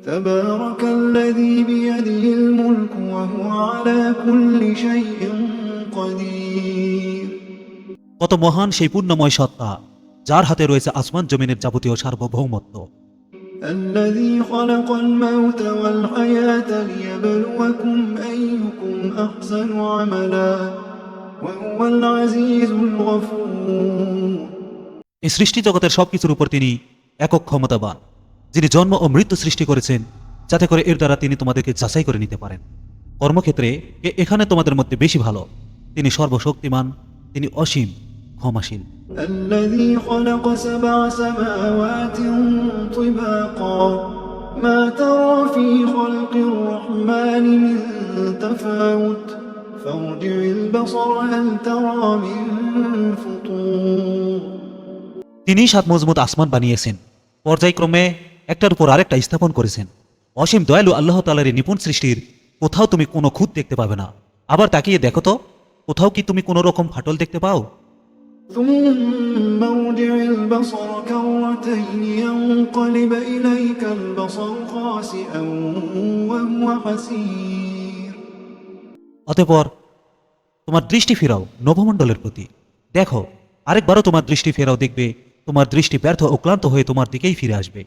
تبارك الذي بيده الملك وهو على كل شيء قدير। কত মহান সেই পুণ্যময় সত্তা যার হাতে রয়েছে আসমান জমিনের যাবতীয় সার্বভৌমত্ব। الذي خلق الموت والحياة ليبلوكم أيكم أحسن عملا وهو العزيز الغفور। এই সৃষ্টি জগতের সবকিছুর উপর তিনি একক ক্ষমতাবান, যিনি জন্ম ও মৃত্যু সৃষ্টি করেছেন যাতে করে এর দ্বারা তিনি তোমাদেরকে যাচাই করে নিতে পারেন কর্মক্ষেত্রে কে এখানে তোমাদের মধ্যে বেশি ভালো। তিনি সর্বশক্তিমান, তিনি অসীম ক্ষমাশীল। الذي خلق 7 سماوات طباقا ما ترى في خلق الرحمن من تفاوت فارجع البصر هل ترى من فطور। তিনি 7 মজবুত আসমান বানিয়েছেন, পর্যায়ক্রমে একটার উপর আরেকটা স্থাপন করেছেন। অসীম দয়ালু আল্লাহ তাআলার এই নিপুণ সৃষ্টির কোথাও তুমি কোনো খুঁত দেখতে পাবে না। আবার তাকিয়ে দেখো তো, কোথাও কি তুমি কোনো রকম ফাটল দেখতে পাও? ثم ارجع البصر كرتين ينقلب إليك البصر خاسئا وهو حسير। অতঃপর তোমার দৃষ্টি ফেরাও নভমণ্ডলের প্রতি, দেখো আরেকবারও তোমার দৃষ্টি ফেরাও, দেখবে তোমার দৃষ্টি ব্যর্থ ও ক্লান্ত হয়ে তোমার দিকেই ফিরে আসবে।